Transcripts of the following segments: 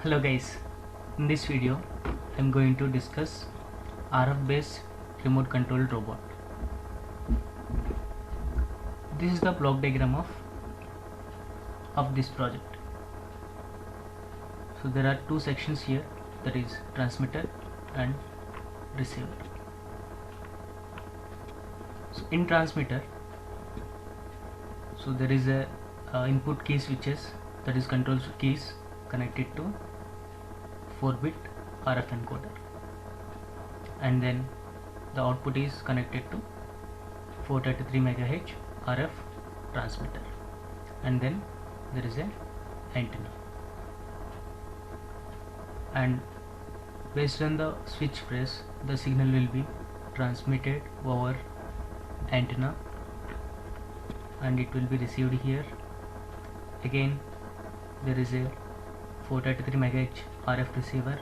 Hello guys, in this video I am going to discuss RF based remote controlled robot. This is the block diagram of this project. So there are two sections here, that is transmitter and receiver. So in transmitter, so there is a input key switches, that is control keys connected to 4-bit RF encoder, and then the output is connected to 433 MHz RF transmitter, and then there is a antenna, and based on the switch press the signal will be transmitted over antenna and it will be received here. Again there is a 433 MHz RF receiver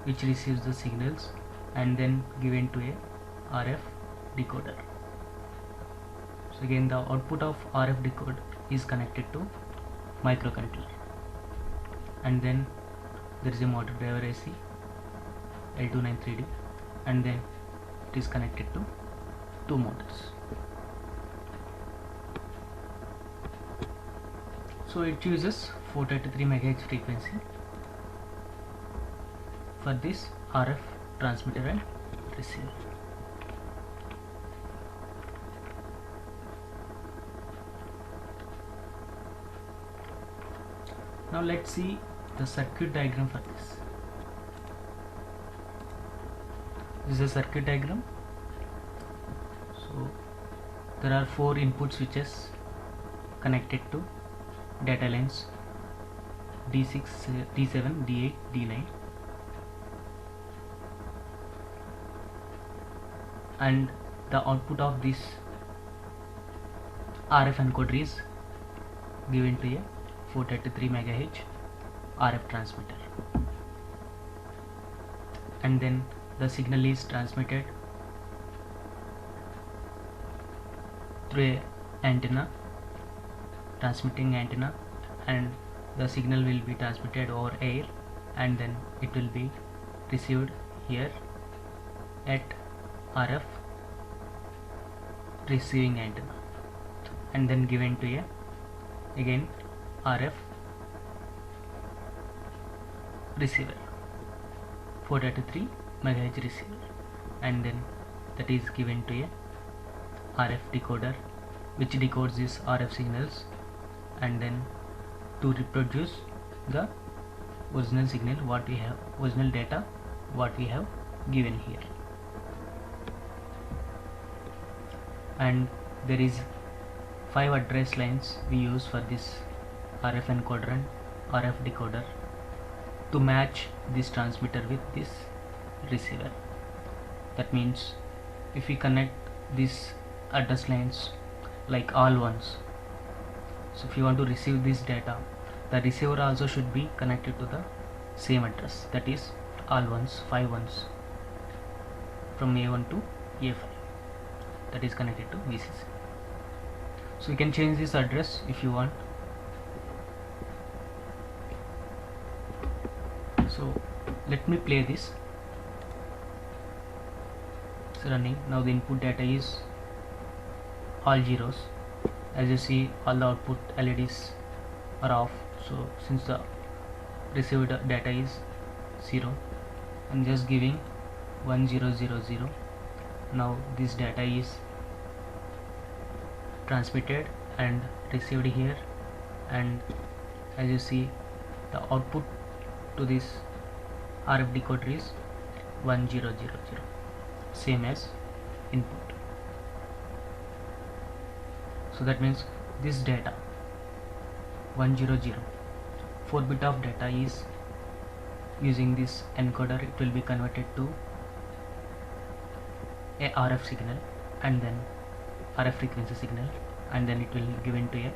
which receives the signals and then given to a RF decoder. So again the output of RF decoder is connected to microcontroller, and then there is a motor driver AC L293D, and then it is connected to two motors. So it uses 433 MHz frequency for this RF transmitter and receiver. Now let's see the circuit diagram for this. This is a circuit diagram. So there are 4 input switches connected to data lines D6, D7, D8, D9, and the output of this RF encoder is given to a 433 MHz RF transmitter, and then the signal is transmitted through a antenna, transmitting antenna, and the signal will be transmitted over air, and then it will be received here at RF receiving antenna, and then given to a again RF receiver 433 MHz receiver, and then that is given to a RF decoder which decodes these RF signals and then to reproduce the original signal what we have, original data what we have given here. And there is 5 address lines we use for this RF encoder and RF decoder to match this transmitter with this receiver. That means if we connect these address lines like all ones, so if you want to receive this data, the receiver also should be connected to the same address, that is all ones, 5 ones from A1 to A5, that is connected to VCC. So you can change this address if you want. So let me play this. It's running. Now the input data is all zeros. As you see, all the output LEDs are off. So since the received data is 0, I'm just giving 1000. Now this data is transmitted and received here, and as you see the output to this RF decoder is 1000, same as input. So that means this data 100, 4-bit of data is using this encoder, it will be converted to a RF signal and then RF frequency signal, and then it will be given to a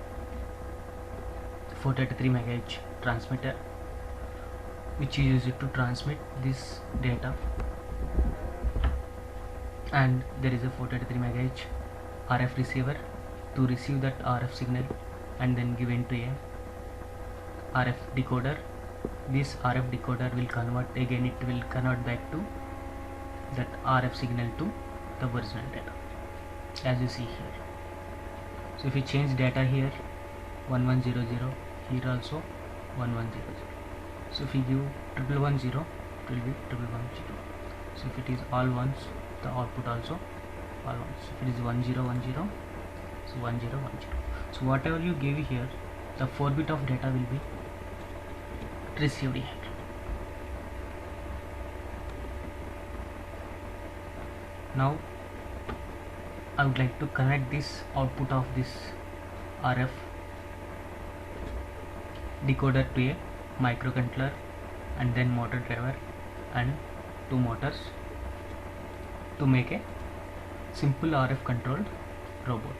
433 MHz transmitter which is used to transmit this data, and there is a 433 MHz RF receiver to receive that RF signal and then given to a RF decoder this RF decoder will convert again, it will convert back to that RF signal to the original data, as you see here. So if you change data here 1100, here also 1100. So if you give 1110, it will be 1110. So if it is all ones, the output also all ones. If it is 1010, so 1010. So whatever you give here, the 4 bit of data will be received here. Now I would like to connect this output of this RF decoder to a microcontroller and then motor driver and 2 motors to make a simple RF controlled robot.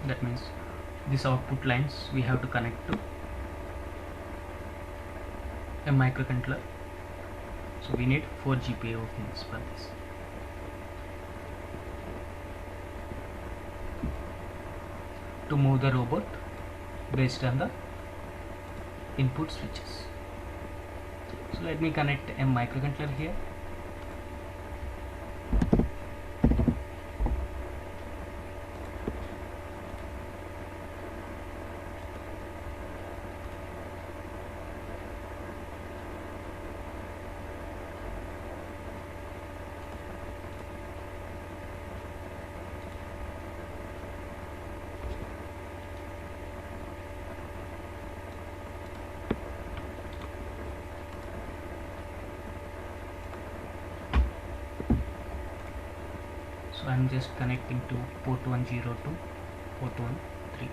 That means these output lines we have to connect to a microcontroller. So we need 4 GPIO pins for this. To move the robot based on the input switches. So let me connect a microcontroller here. So I'm just connecting to port 10 to port 13.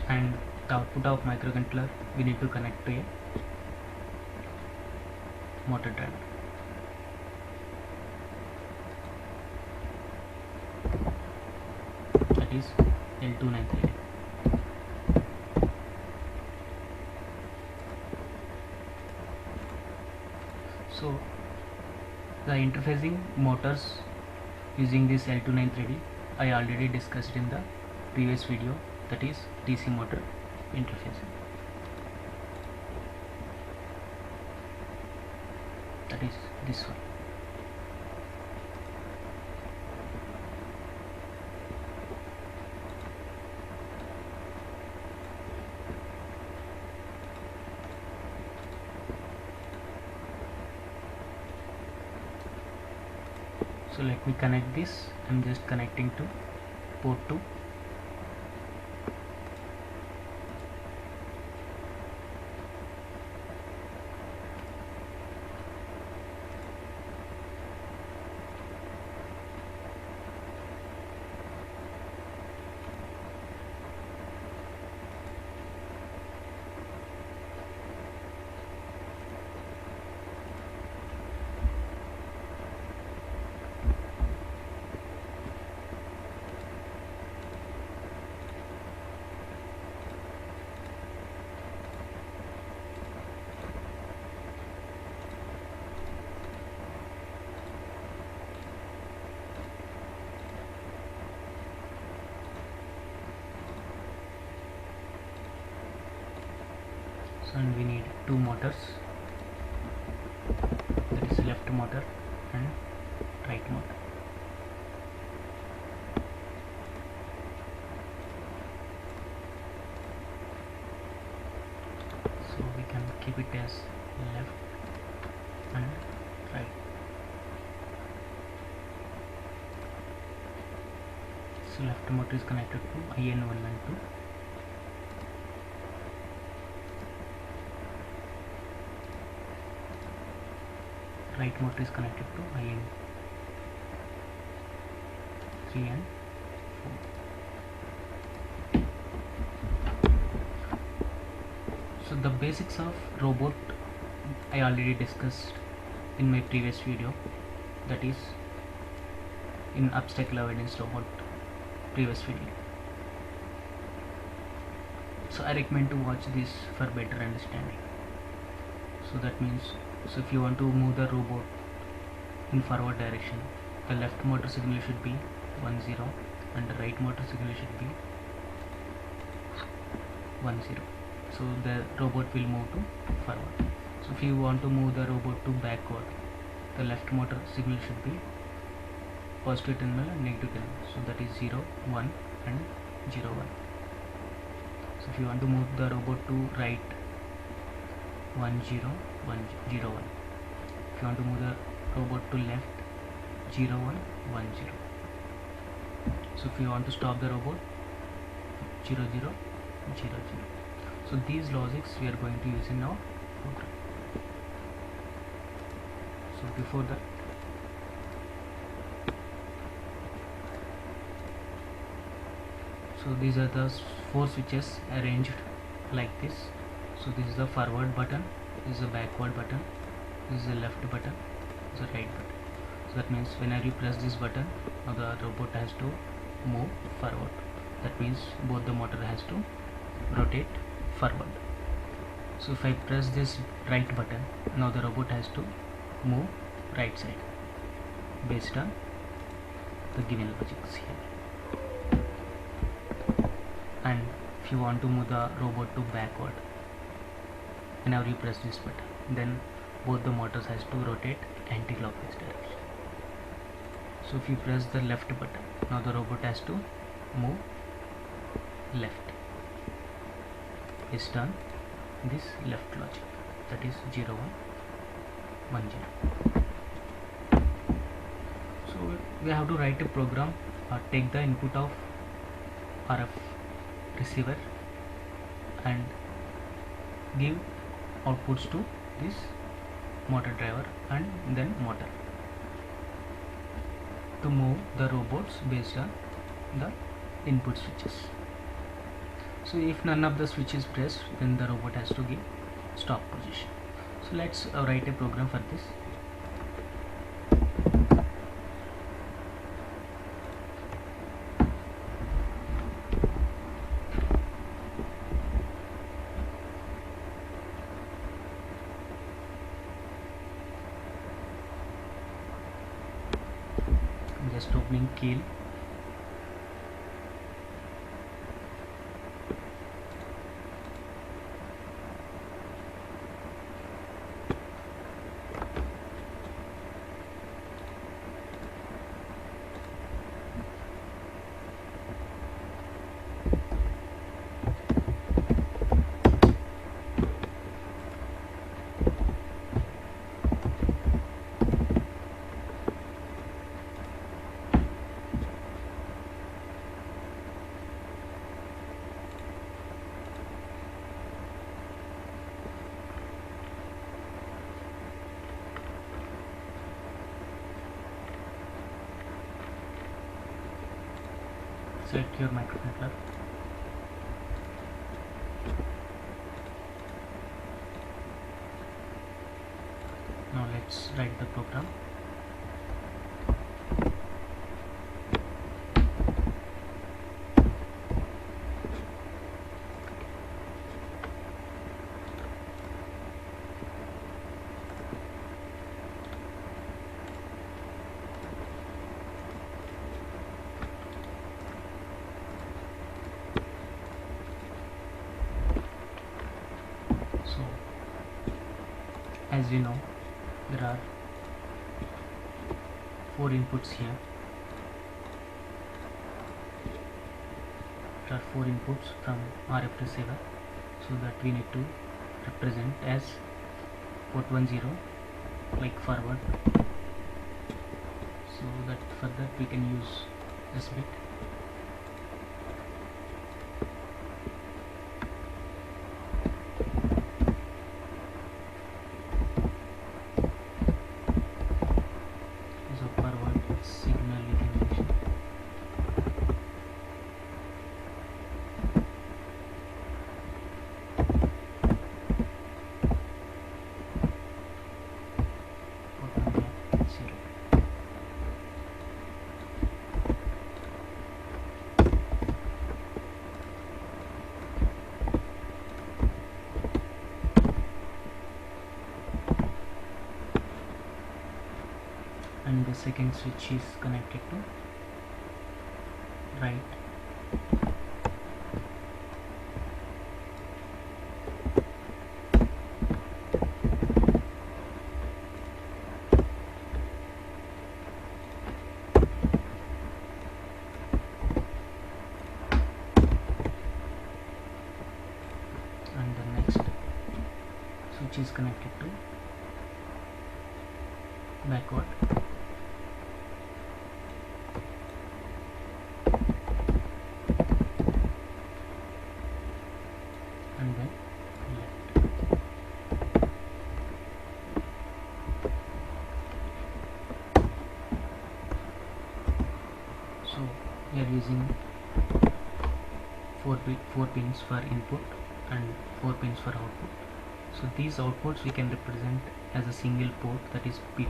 And the output of microcontroller we need to connect to a motor driver. That is L293. So the interfacing motors using this L293D I already discussed in the previous video, that is DC motor interfacing. That is this one. So let me connect this. I'm just connecting to port 2. And we need 2 motors, that is left motor and right motor. So we can keep it as left and right. So left motor is connected to IN1 and 2. Right motor is connected to IN 3 and 4. So the basics of robot I already discussed in my previous video, that is in obstacle avoidance robot previous video. So I recommend to watch this for better understanding. So that means, so if you want to move the robot in forward direction, the left motor signal should be 1 0 and the right motor signal should be 1 0. So the robot will move to forward. So if you want to move the robot to backward, the left motor signal should be positive terminal and negative terminal. So that is 0 1 and 0 1. So if you want to move the robot to right, 1 0 1 0 1. If you want to move the robot to left, 0 1 1 0. So if you want to stop the robot, 0 0 0 0. So these logics we are going to use in our program. So before that, so these are the 4 switches arranged like this. So this is the forward button, this is the backward button, this is the left button, this is the right button. So that means whenever you press this button, now the robot has to move forward. That means both the motor has to rotate forward. So if I press this right button, now the robot has to move right side based on the given logics here. And if you want to move the robot to backward, whenever you press this button, then both the motors has to rotate anti-clockwise direction. So if you press the left button, now the robot has to move left based on this left logic, that is 0 1 1 0. So we have to write a program or take the input of RF receiver and give outputs to this motor driver and then motor to move the robots based on the input switches. So if none of the switch is pressed, then the robot has to give stop position. So let's write a program for this. I'm just opening Keil. Select your microcontroller. Now let's write the program. So as you know, there are 4 inputs here. There are 4 inputs from RF receiver, so that we need to represent as port 10 like forward, so that for that we can use this bit. So forward signal information. second switch is connected to right. And the next switch is connected to backward. And then left. So we are using 4 pins for input and 4 pins for output. So these outputs we can represent as a single port, that is P2.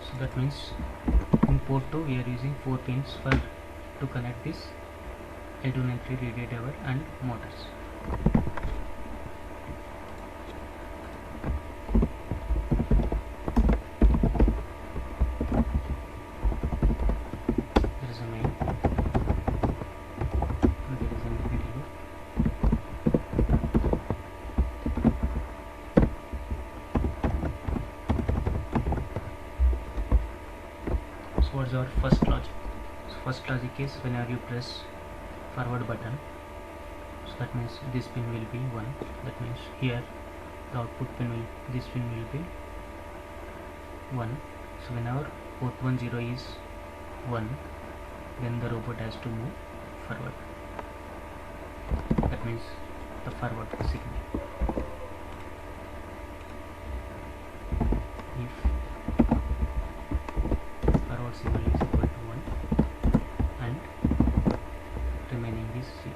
So that means in port 2 we are using 4 pins to connect this L293 radial driver and motors. There is a main and there is an relay. So what's our first logic? So first logic is whenever you press forward button, so that means this pin will be 1. That means here the output pin will, this pin will be 1. So whenever port 10 is 1, then the robot has to move forward. That means the forward signal. If forward signal is equal to 1 and remaining is 0.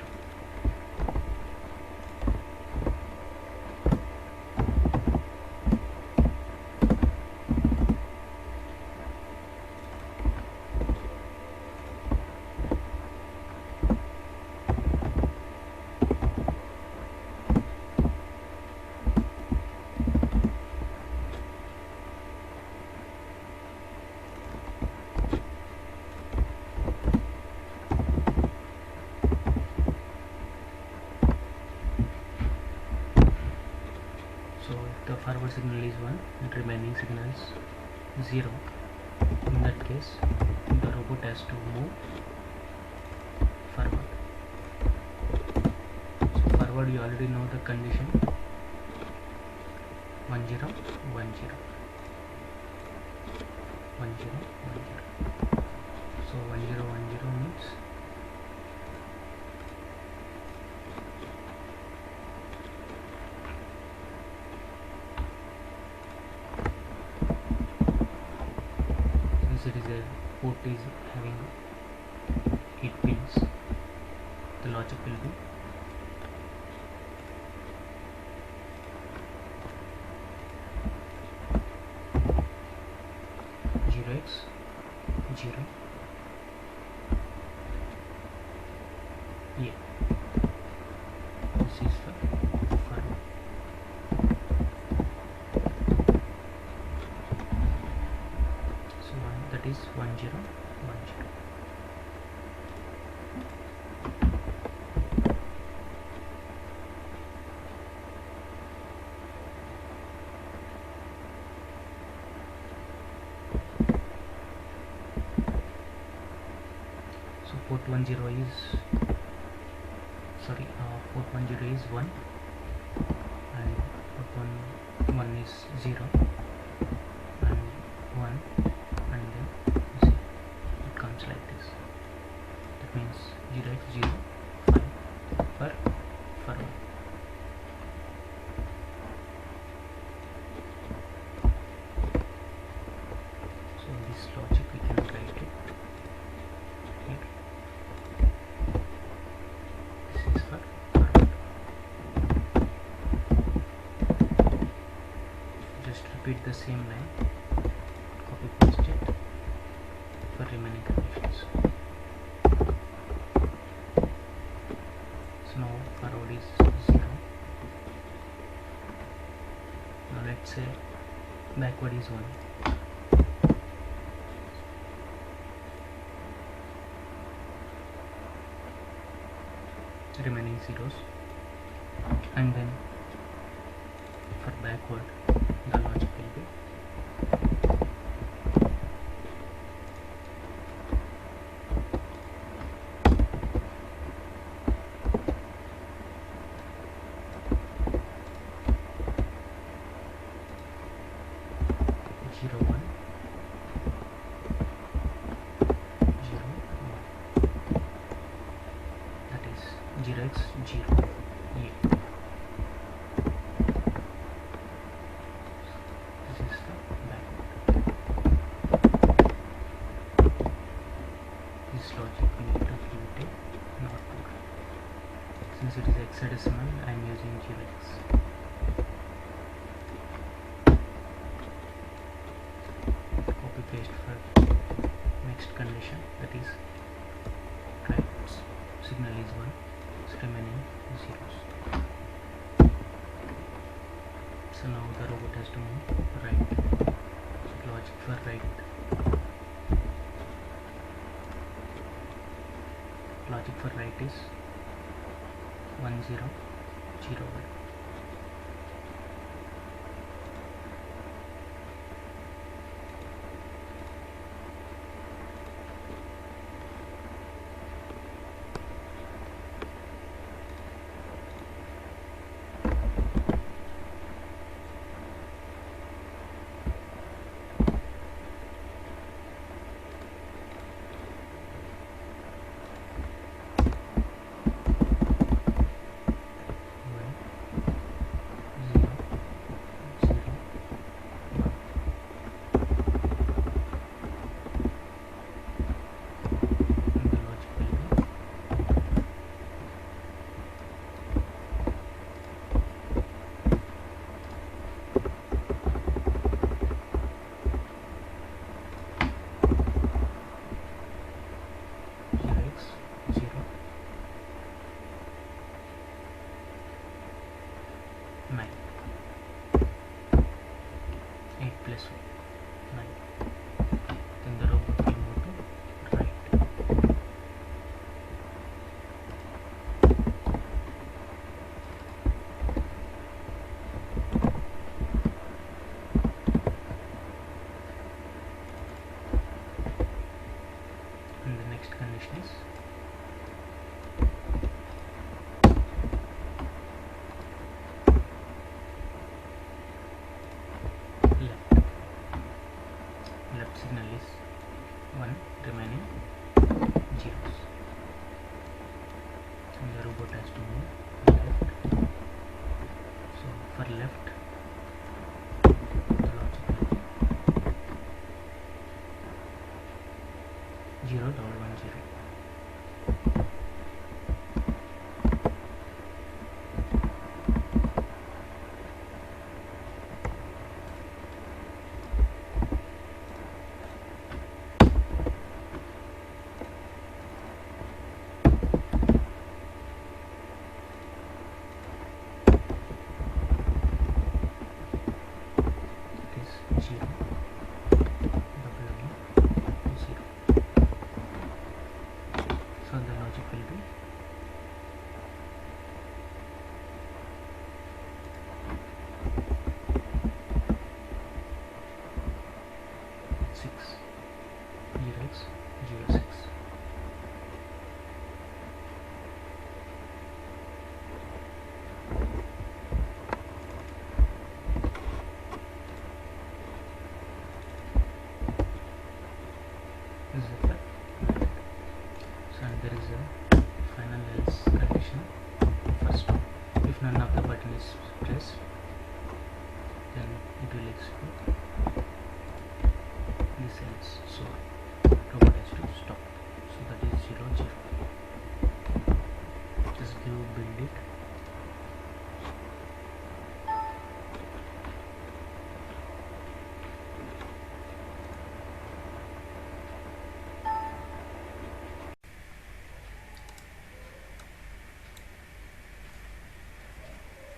So if the forward signal is 1 and remaining signal is 0, in that case the robot has to move forward. So forward, you already know the condition 10 10 10 10 10. So 1010 means it is a port is having 8 pins, the logic will be zero x 0 yeah. This is the forward. So that is 1010. So port 10 is port 10 is 1 and port 1 is 0 and 1 and then 0. It comes like this. That means 0x0 5 for forward. So this logic we can write it here. This is for forward. repeat the same line, copy paste it for remaining conditions. So now forward is 0. Now let's say backward is 1. Remaining zeros, and then for backward the logic will be zero one, 0 1. That is 0x 0 a. This is the backward. This logic we need to give it a not code. Since it is hexadecimal, I am using 0x. Copy paste for next condition, that is right signal is 1, so remaining zeros. So now the robot has to move right. So logic for right. Logic for right is 1 0 0 1. Signal is 1, remaining zeros, and the robot has to move left. So for left the logic will be 0 1 0.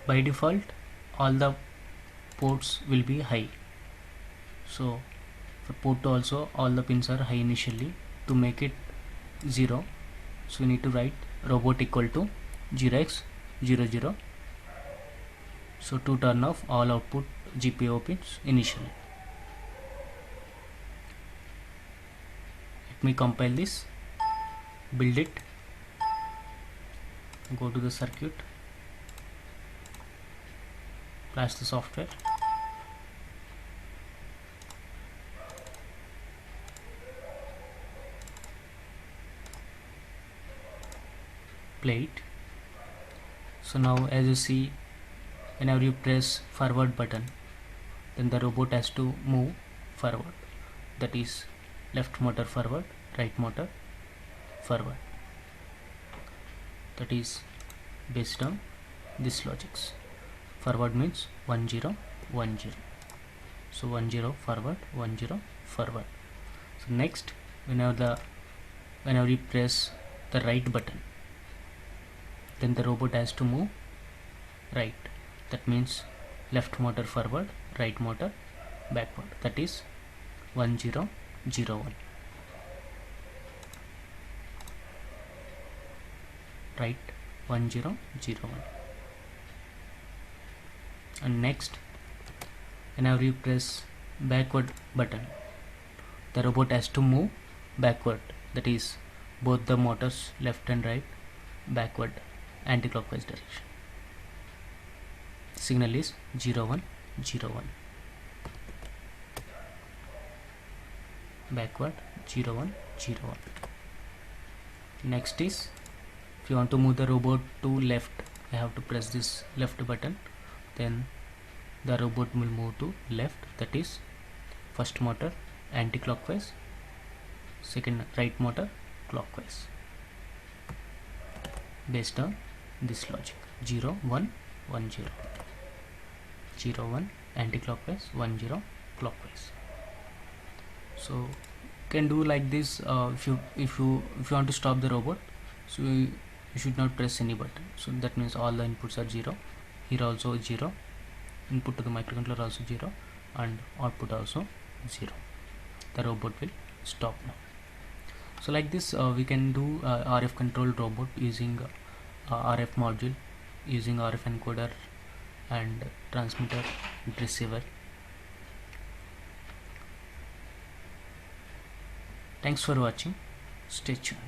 by default all the ports will be high. So for port 2 also all the pins are high initially. To make it 0, so we need to write robot equal to 0x00. So to turn off all output GPIO pins initially. Let me compile this, build it, go to the circuit, flash the software, play it. So now as you see, whenever you press forward button, then the robot has to move forward, that is left motor forward, right motor forward, that is based on this logics. Forward means 1 0 1 0, so 1 0 forward, 1 0 forward. So next, whenever you press the right button, then the robot has to move right, that means left motor forward, right motor backward, that is 1 0 0 1, right 1 0 0 1. And next, whenever you press backward button, the robot has to move backward, that is both the motors left and right backward, anti-clockwise direction. Signal is 0 1 0 1, backward 0 1 0 1. Next is, if you want to move the robot to left, I have to press this left button, then the robot will move to left, that is first motor anti-clockwise, second right motor clockwise, based on this logic 0 1 1 0, 0 1 anti-clockwise, 1 0 clockwise. So you can do like this. If you want to stop the robot, so you should not press any button, so that means all the inputs are 0. Here also 0, input to the microcontroller also 0, and output also 0. The robot will stop now. So like this we can do RF controlled robot using RF module, using RF encoder and transmitter and receiver. Thanks for watching. Stay tuned.